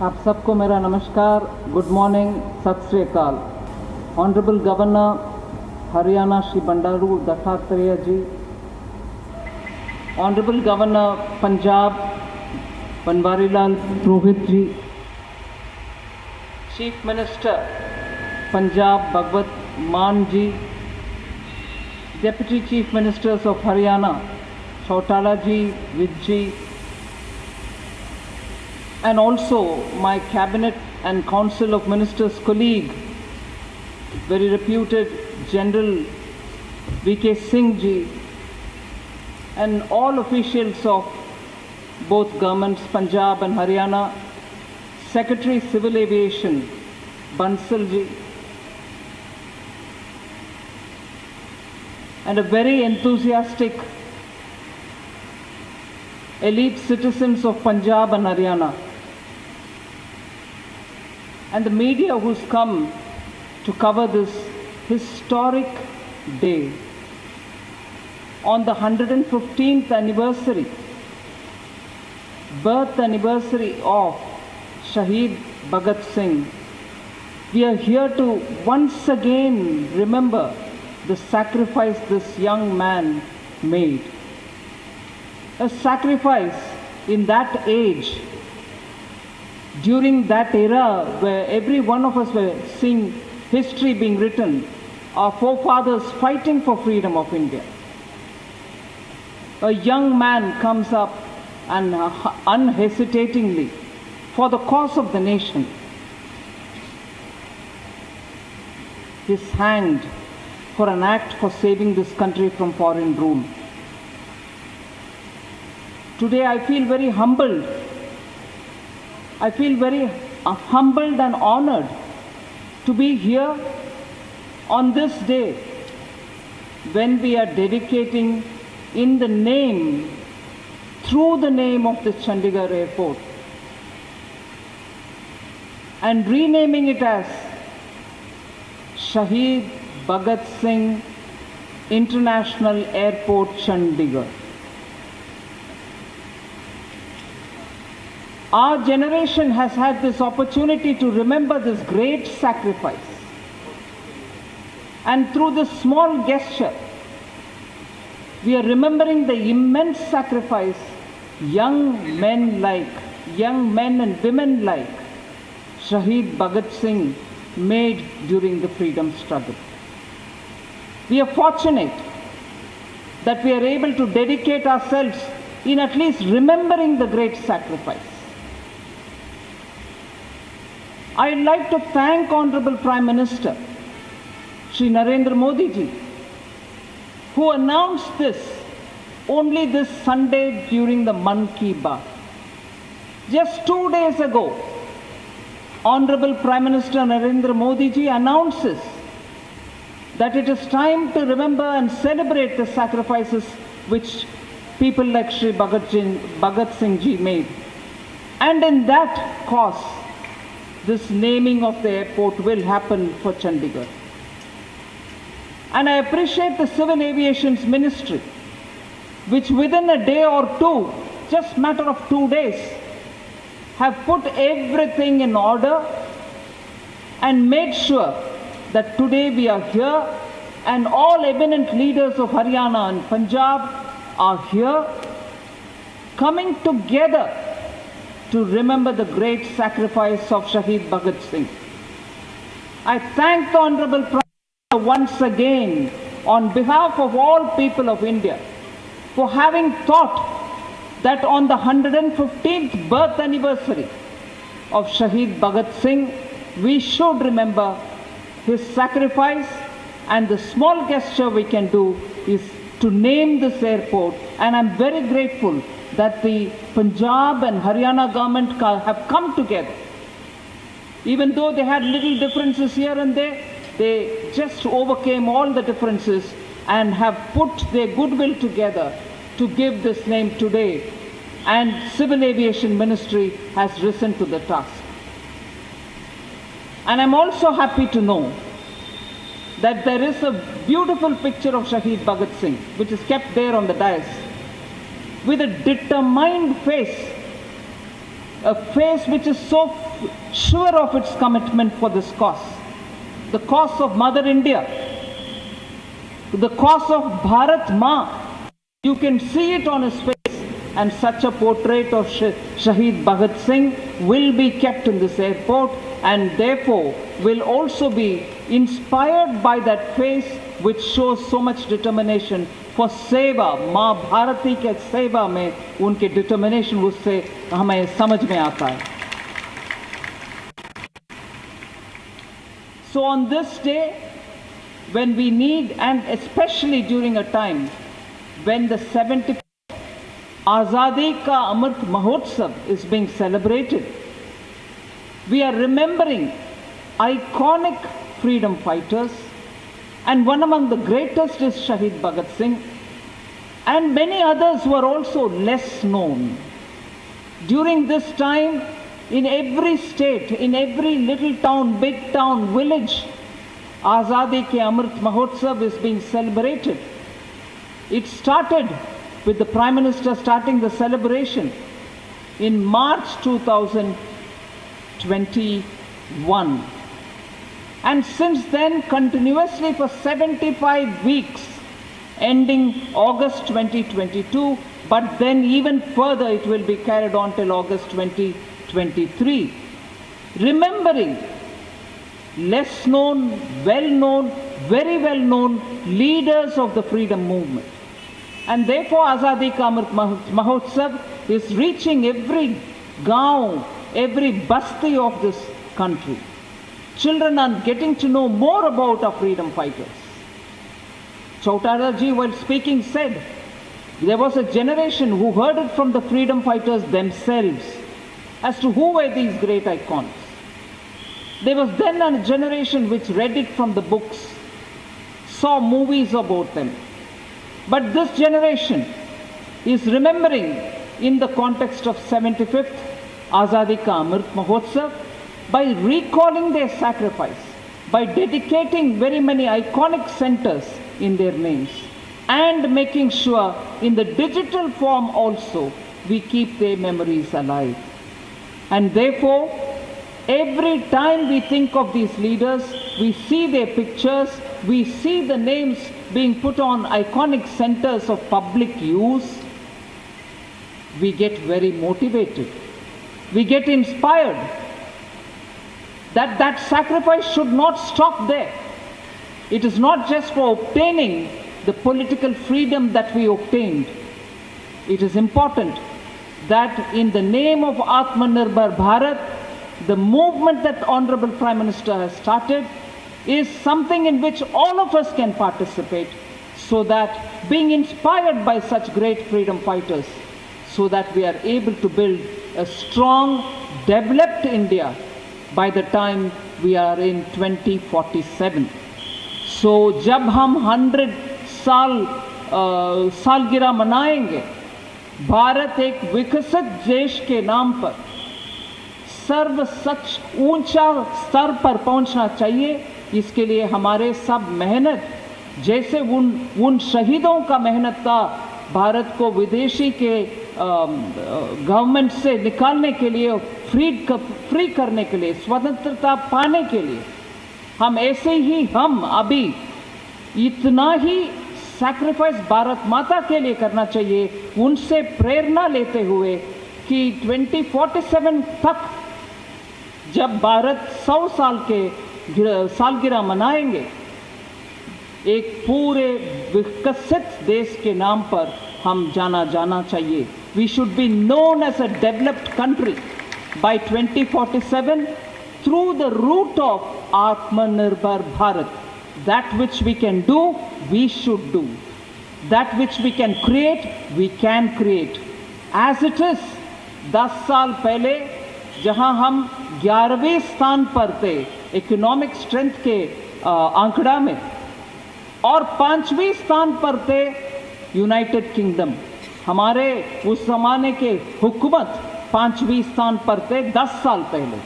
आप सबको मेरा नमस्कार, good morning, Sat Shri Akal. Honourable governor Haryana Shri Bandaru Dattatreya ji, honourable governor Punjab Banwarilal Purohit ji, chief minister Punjab Bhagwant Mann ji, deputy chief ministers of Haryana Chautala ji, Vij ji, and also my cabinet and council of ministers colleague, very reputed General V.K. Singh ji, and all officials of both governments, Punjab and Haryana, Secretary Civil Aviation, Bansal ji, and a very enthusiastic elite citizens of Punjab and Haryana, and the media who's come to cover this historic day on the 115th anniversary, birth anniversary of Shaheed Bhagat Singh. We are here to once again remember the sacrifice this young man made. A sacrifice in that age, during that era where every one of us were seeing history being written, our forefathers fighting for freedom of India. A young man comes up and unhesitatingly for the cause of the nation is hanged for an act for saving this country from foreign rule. Today I feel very humbled. I feel very humbled and honored to be here on this day when we are dedicating in the name, through the name of the Chandigarh airport, and renaming it as Shaheed Bhagat Singh International Airport, Chandigarh. Our generation has had this opportunity to remember this great sacrifice. And through this small gesture, we are remembering the immense sacrifice young men and women like Shaheed Bhagat Singh made during the freedom struggle. We are fortunate that we are able to dedicate ourselves in at least remembering the great sacrifice. I'd like to thank Honorable Prime Minister Shri Narendra Modi ji, who announced this only this Sunday during the Mann Ki Baat. Just 2 days ago, Honorable Prime Minister Narendra Modi ji announces that it is time to remember and celebrate the sacrifices which people like Shri Bhagat Singh ji made. And in that cause, this naming of the airport will happen for Chandigarh. And I appreciate the Civil Aviation's Ministry, which within a day or two, just matter of 2 days, have put everything in order and made sure that today we are here and all eminent leaders of Haryana and Punjab are here coming together to remember the great sacrifice of Shaheed Bhagat Singh. I thank the Honorable Prime Minister once again on behalf of all people of India for having thought that on the 115th birth anniversary of Shaheed Bhagat Singh, we should remember his sacrifice, and the small gesture we can do is to name this airport. And I'm very grateful that the Punjab and Haryana government have come together. Even though they had little differences here and there, they just overcame all the differences and have put their goodwill together to give this name today. And Civil Aviation Ministry has risen to the task. And I'm also happy to know that there is a beautiful picture of Shaheed Bhagat Singh, which is kept there on the dais, with a determined face, a face which is so sure of its commitment for this cause, the cause of Mother India, the cause of Bharat Ma. You can see it on his face, and such a portrait of Shaheed Bhagat Singh will be kept in this airport, and therefore will also be inspired by that face which shows so much determination for seva. माँ भारती के सेवा में उनके determination उससे हमें समझ में आता है. So on this day, when we need, and especially during a time when the 75th Azadi Ka Amrit Mahotsav is being celebrated, we are remembering iconic freedom fighters, and one among the greatest is Shaheed Bhagat Singh, and many others who are also less known. During this time, in every state, in every little town, big town, village, Azadi Ke Amrit Mahotsav is being celebrated. It started with the Prime Minister starting the celebration in March 2021. And since then, continuously for 75 weeks, ending August 2022, but then even further it will be carried on till August 2023. Remembering less known, well known, very well known leaders of the freedom movement. And therefore Azadi Ka Amrit Mahotsav is reaching every gaon, every basti of this country. Children are getting to know more about our freedom fighters. Chautara ji, while speaking, said there was a generation who heard it from the freedom fighters themselves as to who were these great icons. There was then a generation which read it from the books, saw movies about them. But this generation is remembering in the context of 75th Azadi Ka Amrit Mahotsav by recalling their sacrifice, by dedicating very many iconic centers in their names, and making sure in the digital form also we keep their memories alive. And therefore, every time we think of these leaders, we see their pictures, we see the names being put on iconic centers of public use, we get very motivated. We get inspired that that sacrifice should not stop there. It is not just for obtaining the political freedom that we obtained. It is important that in the name of Atmanirbhar Bharat, the movement that Honorable Prime Minister has started is something in which all of us can participate, so that being inspired by such great freedom fighters, so that we are able to build a strong, developed India by the time we are in 2047. So जब हम 100 सालगिरह मनाएंगे, भारत एक विकसित देश के नाम पर सर्व सच ऊंचा स्तर पर पहुंचना चाहिए. इसके लिए हमारे सब मेहनत, जैसे उन शहीदों का मेहनत था भारत को विदेशी के गवर्नमेंट से निकालने के लिए, फ्री करने के लिए, स्वतंत्रता पाने के लिए, हम ऐसे ही हम अभी इतना ही सैक्रिफाइस भारत माता के लिए करना चाहिए, उनसे प्रेरणा लेते हुए कि 2047 तक जब भारत 100 साल के सालगिरह मनाएंगे, एक पूरे विकसित देश के नाम पर हम जाना चाहिए. We should be known as a developed country by 2047 through the route of Atmanirbhar Bharat. That which we can do, we should do. That which we can create, we can create. As it is, 10 साल पहले जहां हम 11वें स्थान पर थे economic strength के आंकड़ा में, और 5वें स्थान पर थे यूनाइटेड किंगडम. हमारे उस जमाने के हुकूमत 5वें स्थान पर थे 10 साल पहले.